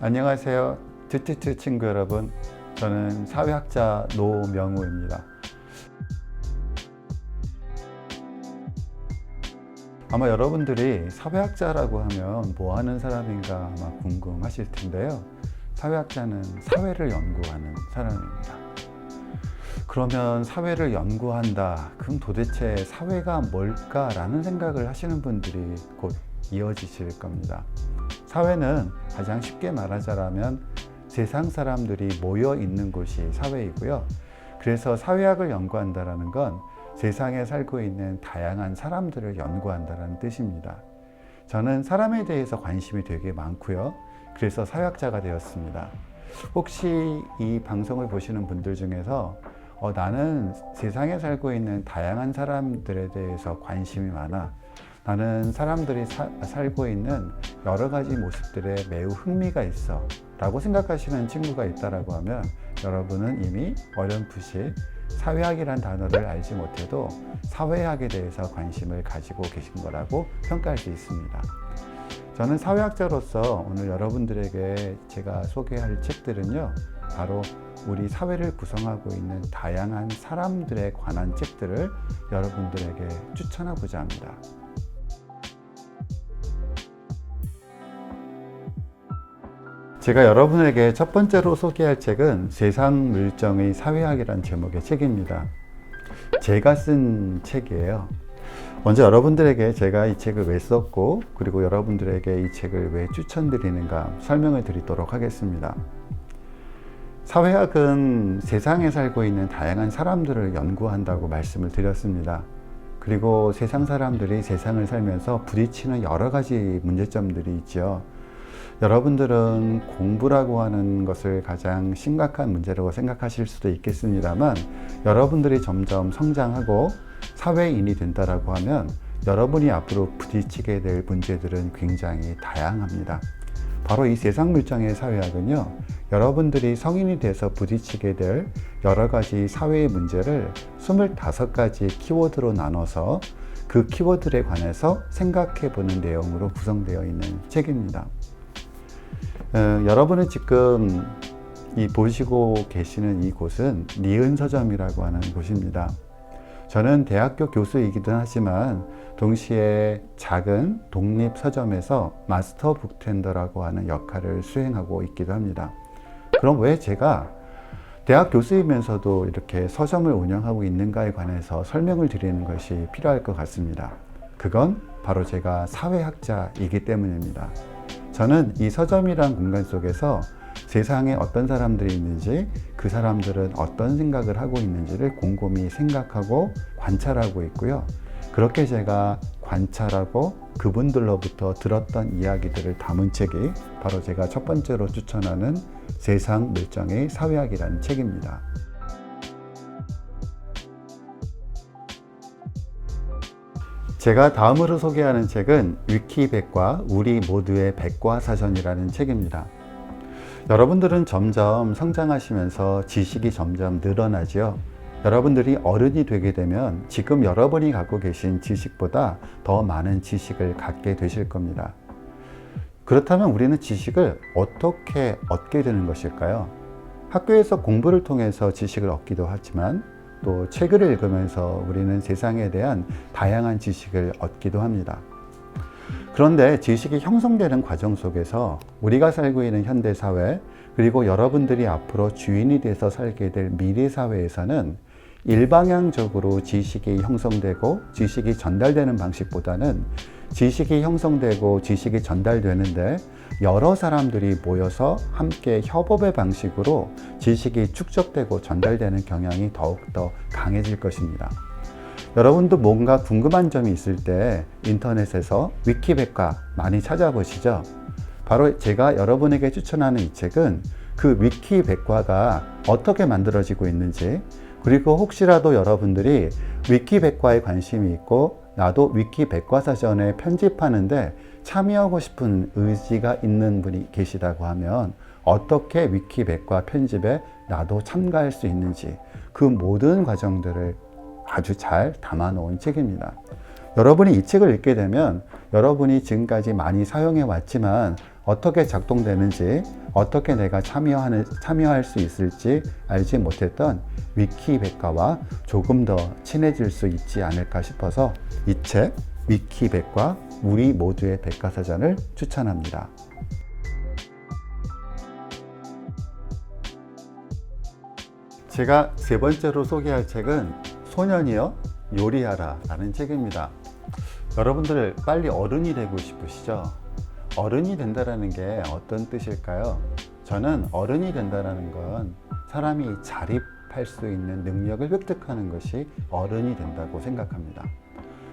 안녕하세요. 트트트 친구 여러분. 저는 사회학자 노명우입니다. 아마 여러분들이 사회학자라고 하면 뭐 하는 사람인가 아마 궁금하실 텐데요. 사회학자는 사회를 연구하는 사람입니다. 그러면 사회를 연구한다. 그럼 도대체 사회가 뭘까라는 생각을 하시는 분들이 곧 이어지실 겁니다. 사회는 가장 쉽게 말하자면 세상 사람들이 모여 있는 곳이 사회이고요. 그래서 사회학을 연구한다는 건 세상에 살고 있는 다양한 사람들을 연구한다는 뜻입니다. 저는 사람에 대해서 관심이 되게 많고요. 그래서 사회학자가 되었습니다. 혹시 이 방송을 보시는 분들 중에서 나는 세상에 살고 있는 다양한 사람들에 대해서 관심이 많아. 나는 사람들이 살고 있는 여러 가지 모습들에 매우 흥미가 있어 라고 생각하시는 친구가 있다라고 하면 여러분은 이미 어렴풋이 사회학이란 단어를 알지 못해도 사회학에 대해서 관심을 가지고 계신 거라고 평가할 수 있습니다. 저는 사회학자로서 오늘 여러분들에게 제가 소개할 책들은요, 바로 우리 사회를 구성하고 있는 다양한 사람들에 관한 책들을 여러분들에게 추천하고자 합니다. 제가 여러분에게 첫 번째로 소개할 책은 세상 물정의 사회학이라는 제목의 책입니다. 제가 쓴 책이에요. 먼저 여러분들에게 제가 이 책을 왜 썼고, 그리고 여러분들에게 이 책을 왜 추천드리는가 설명을 드리도록 하겠습니다. 사회학은 세상에 살고 있는 다양한 사람들을 연구한다고 말씀을 드렸습니다. 그리고 세상 사람들이 세상을 살면서 부딪히는 여러 가지 문제점들이 있죠. 여러분들은 공부라고 하는 것을 가장 심각한 문제라고 생각하실 수도 있겠습니다만, 여러분들이 점점 성장하고 사회인이 된다라고 하면 여러분이 앞으로 부딪히게 될 문제들은 굉장히 다양합니다. 바로 이 세상 물정의 사회학은요, 여러분들이 성인이 돼서 부딪히게 될 여러 가지 사회의 문제를 25가지 키워드로 나눠서 그 키워드에 관해서 생각해 보는 내용으로 구성되어 있는 책입니다. 여러분은 지금 보시고 계시는 이곳은 니은 서점이라고 하는 곳입니다. 저는 대학교 교수이기도 하지만 동시에 작은 독립 서점에서 마스터 북텐더라고 하는 역할을 수행하고 있기도 합니다. 그럼 왜 제가 대학 교수이면서도 이렇게 서점을 운영하고 있는가에 관해서 설명을 드리는 것이 필요할 것 같습니다. 그건 바로 제가 사회학자이기 때문입니다. 저는 이 서점이란 공간 속에서 세상에 어떤 사람들이 있는지, 그 사람들은 어떤 생각을 하고 있는지를 곰곰이 생각하고 관찰하고 있고요. 그렇게 제가 관찰하고 그분들로부터 들었던 이야기들을 담은 책이 바로 제가 첫 번째로 추천하는 세상 물정의 사회학이라는 책입니다. 제가 다음으로 소개하는 책은 위키백과 우리 모두의 백과사전이라는 책입니다. 여러분들은 점점 성장하시면서 지식이 점점 늘어나죠. 여러분들이 어른이 되게 되면 지금 여러분이 갖고 계신 지식보다 더 많은 지식을 갖게 되실 겁니다. 그렇다면 우리는 지식을 어떻게 얻게 되는 것일까요? 학교에서 공부를 통해서 지식을 얻기도 하지만 또 책을 읽으면서 우리는 세상에 대한 다양한 지식을 얻기도 합니다. 그런데 지식이 형성되는 과정 속에서 우리가 살고 있는 현대사회, 그리고 여러분들이 앞으로 주인이 돼서 살게 될 미래사회에서는 일방향적으로 지식이 형성되고 지식이 전달되는 방식보다는 지식이 형성되고 지식이 전달되는데 여러 사람들이 모여서 함께 협업의 방식으로 지식이 축적되고 전달되는 경향이 더욱더 강해질 것입니다. 여러분도 뭔가 궁금한 점이 있을 때 인터넷에서 위키백과 많이 찾아보시죠. 바로 제가 여러분에게 추천하는 이 책은 그 위키백과가 어떻게 만들어지고 있는지, 그리고 혹시라도 여러분들이 위키백과에 관심이 있고 나도 위키백과사전에 편집하는데 참여하고 싶은 의지가 있는 분이 계시다고 하면 어떻게 위키백과 편집에 나도 참가할 수 있는지 그 모든 과정들을 아주 잘 담아 놓은 책입니다. 여러분이 이 책을 읽게 되면 여러분이 지금까지 많이 사용해 왔지만 어떻게 작동되는지, 어떻게 내가 참여할 수 있을지 알지 못했던 위키백과와 조금 더 친해질 수 있지 않을까 싶어서 이 책 위키백과 우리 모두의 백과사전을 추천합니다. 제가 세 번째로 소개할 책은 소년이여 요리하라 라는 책입니다. 여러분들 빨리 어른이 되고 싶으시죠? 어른이 된다는 게 어떤 뜻일까요? 저는 어른이 된다는 건 사람이 자립할 수 있는 능력을 획득하는 것이 어른이 된다고 생각합니다.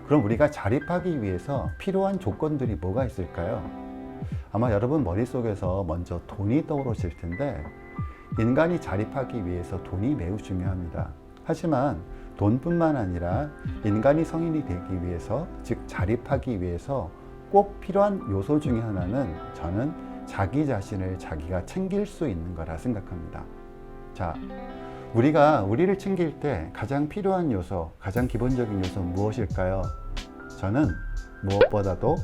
그럼 우리가 자립하기 위해서 필요한 조건들이 뭐가 있을까요? 아마 여러분 머릿속에서 먼저 돈이 떠오르실 텐데 인간이 자립하기 위해서 돈이 매우 중요합니다. 하지만 돈뿐만 아니라 인간이 성인이 되기 위해서, 즉 자립하기 위해서 꼭 필요한 요소 중에 하나는 저는 자기 자신을 자기가 챙길 수 있는 거라 생각합니다. 자, 우리가 우리를 챙길 때 가장 필요한 요소, 가장 기본적인 요소 무엇일까요? 저는 무엇보다도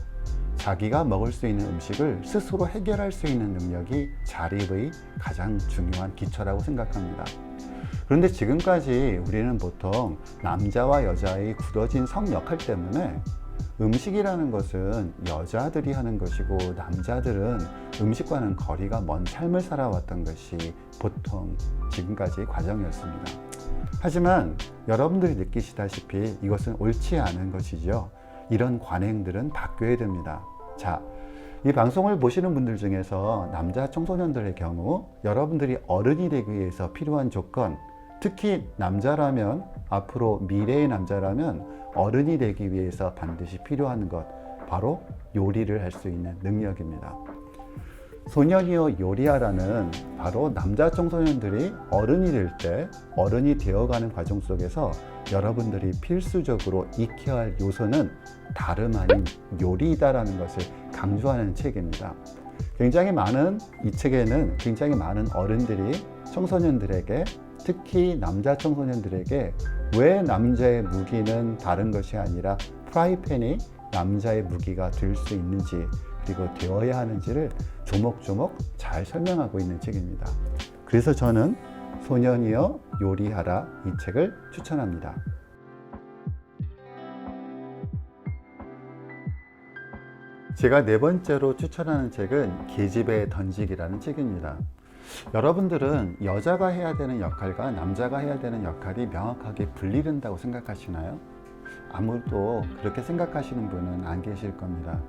자기가 먹을 수 있는 음식을 스스로 해결할 수 있는 능력이 자립의 가장 중요한 기초라고 생각합니다. 그런데 지금까지 우리는 보통 남자와 여자의 굳어진 성 역할 때문에 음식이라는 것은 여자들이 하는 것이고 남자들은 음식과는 거리가 먼 삶을 살아왔던 것이 보통 지금까지 과정이었습니다. 하지만 여러분들이 느끼시다시피 이것은 옳지 않은 것이죠. 이런 관행들은 바뀌어야 됩니다. 자, 이 방송을 보시는 분들 중에서 남자 청소년들의 경우 여러분들이 어른이 되기 위해서 필요한 조건, 특히 남자라면, 앞으로 미래의 남자라면 어른이 되기 위해서 반드시 필요한 것, 바로 요리를 할 수 있는 능력입니다. 소년이여 요리하라는 바로 남자 청소년들이 어른이 될 때, 어른이 되어가는 과정 속에서 여러분들이 필수적으로 익혀야 할 요소는 다름 아닌 요리이다라는 것을 강조하는 책입니다. 이 책에는 굉장히 많은 어른들이 청소년들에게, 특히 남자 청소년들에게 왜 남자의 무기는 다른 것이 아니라 프라이팬이 남자의 무기가 될 수 있는지, 그리고 되어야 하는지를 조목조목 잘 설명하고 있는 책입니다. 그래서 저는 소년이여 요리하라 이 책을 추천합니다. 제가 네 번째로 추천하는 책은 계집애 던지기라는 책입니다. 여러분들은 여자가 해야 되는 역할과 남자가 해야 되는 역할이 명확하게 분리된다고 생각하시나요? 아무도 그렇게 생각하시는 분은 안 계실 겁니다.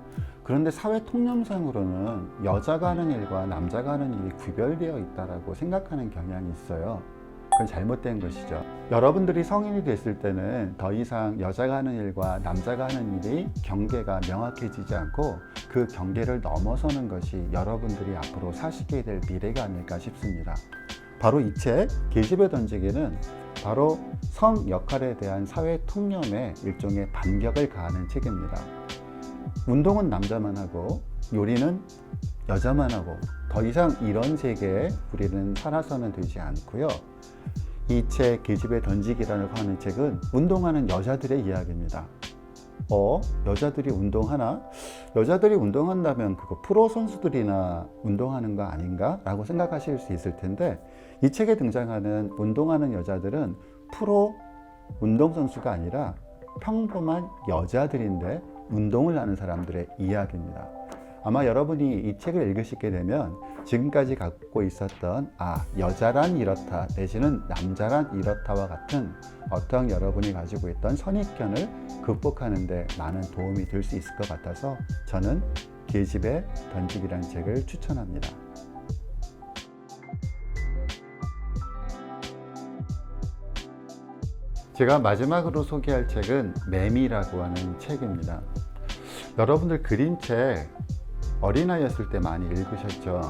그런데 사회 통념상으로는 여자가 하는 일과 남자가 하는 일이 구별되어 있다고 생각하는 경향이 있어요. 그건 잘못된 것이죠. 여러분들이 성인이 됐을 때는 더 이상 여자가 하는 일과 남자가 하는 일이 경계가 명확해지지 않고 그 경계를 넘어서는 것이 여러분들이 앞으로 사시게 될 미래가 아닐까 싶습니다. 바로 이 책 계집애 던지기는 바로 성 역할에 대한 사회 통념의 일종의 반격을 가하는 책입니다. 운동은 남자만 하고 요리는 여자만 하고 더 이상 이런 세계에 우리는 살아서는 되지 않고요. 이 책 계집애 던지기라고 하는 책은 운동하는 여자들의 이야기입니다. 여자들이 운동하나? 여자들이 운동한다면 그거 프로 선수들이나 운동하는 거 아닌가? 라고 생각하실 수 있을 텐데 이 책에 등장하는 운동하는 여자들은 프로 운동선수가 아니라 평범한 여자들인데 운동을 하는 사람들의 이야기입니다. 아마 여러분이 이 책을 읽으시게 되면 지금까지 갖고 있었던 여자란 이렇다 내지는 남자란 이렇다와 같은 어떠한 여러분이 가지고 있던 선입견을 극복하는 데 많은 도움이 될 수 있을 것 같아서 저는 계집애 던지기라는 책을 추천합니다. 제가 마지막으로 소개할 책은 매미라고 하는 책입니다. 여러분들 그림책 어린아이였을 때 많이 읽으셨죠?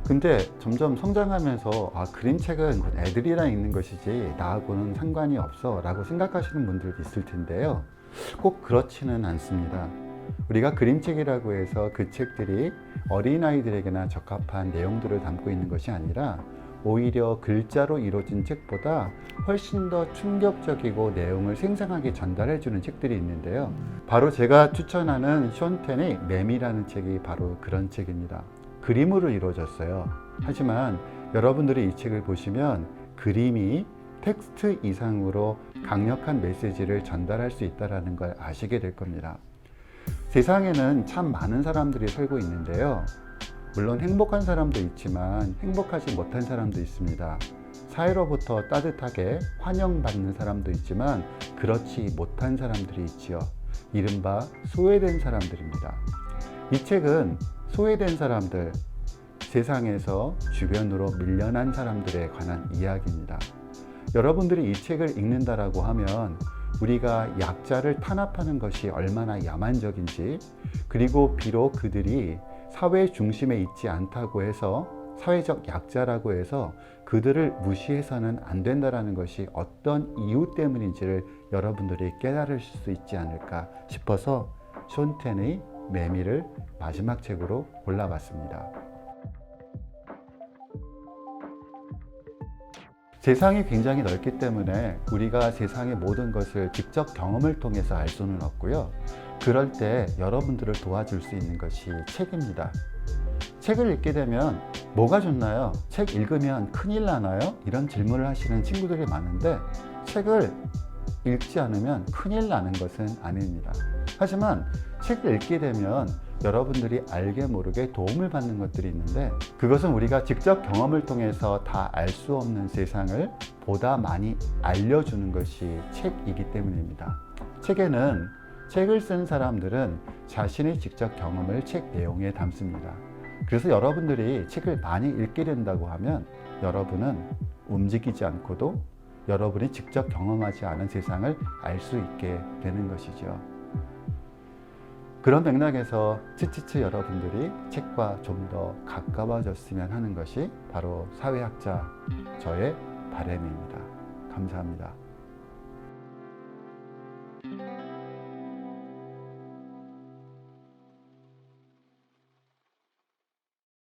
근데 점점 성장하면서 그림책은 애들이랑 읽는 것이지 나하고는 상관이 없어 라고 생각하시는 분들도 있을 텐데요. 꼭 그렇지는 않습니다. 우리가 그림책이라고 해서 그 책들이 어린아이들에게나 적합한 내용들을 담고 있는 것이 아니라 오히려 글자로 이루어진 책보다 훨씬 더 충격적이고 내용을 생생하게 전달해 주는 책들이 있는데요. 바로 제가 추천하는 숀 텐의 매미라는 책이 바로 그런 책입니다. 그림으로 이루어졌어요. 하지만 여러분들이 이 책을 보시면 그림이 텍스트 이상으로 강력한 메시지를 전달할 수 있다는 걸 아시게 될 겁니다. 세상에는 참 많은 사람들이 살고 있는데요. 물론 행복한 사람도 있지만 행복하지 못한 사람도 있습니다. 사회로부터 따뜻하게 환영받는 사람도 있지만 그렇지 못한 사람들이 있지요. 이른바 소외된 사람들입니다. 이 책은 소외된 사람들, 세상에서 주변으로 밀려난 사람들에 관한 이야기입니다. 여러분들이 이 책을 읽는다라고 하면 우리가 약자를 탄압하는 것이 얼마나 야만적인지, 그리고 비록 그들이 사회 중심에 있지 않다고 해서 사회적 약자라고 해서 그들을 무시해서는 안 된다는 것이 어떤 이유 때문인지를 여러분들이 깨달으실 수 있지 않을까 싶어서 숀 텐의 매미를 마지막 책으로 골라봤습니다. 세상이 굉장히 넓기 때문에 우리가 세상의 모든 것을 직접 경험을 통해서 알 수는 없고요. 그럴 때 여러분들을 도와줄 수 있는 것이 책입니다. 책을 읽게 되면 뭐가 좋나요? 책 읽으면 큰일 나나요? 이런 질문을 하시는 친구들이 많은데, 책을 읽지 않으면 큰일 나는 것은 아닙니다. 하지만 책을 읽게 되면 여러분들이 알게 모르게 도움을 받는 것들이 있는데, 그것은 우리가 직접 경험을 통해서 다 알 수 없는 세상을 보다 많이 알려주는 것이 책이기 때문입니다. 책을 쓴 사람들은 자신의 직접 경험을 책 내용에 담습니다. 그래서 여러분들이 책을 많이 읽게 된다고 하면 여러분은 움직이지 않고도 여러분이 직접 경험하지 않은 세상을 알 수 있게 되는 것이죠. 그런 맥락에서 츠츠츠 여러분들이 책과 좀 더 가까워졌으면 하는 것이 바로 사회학자 저의 바람입니다. 감사합니다.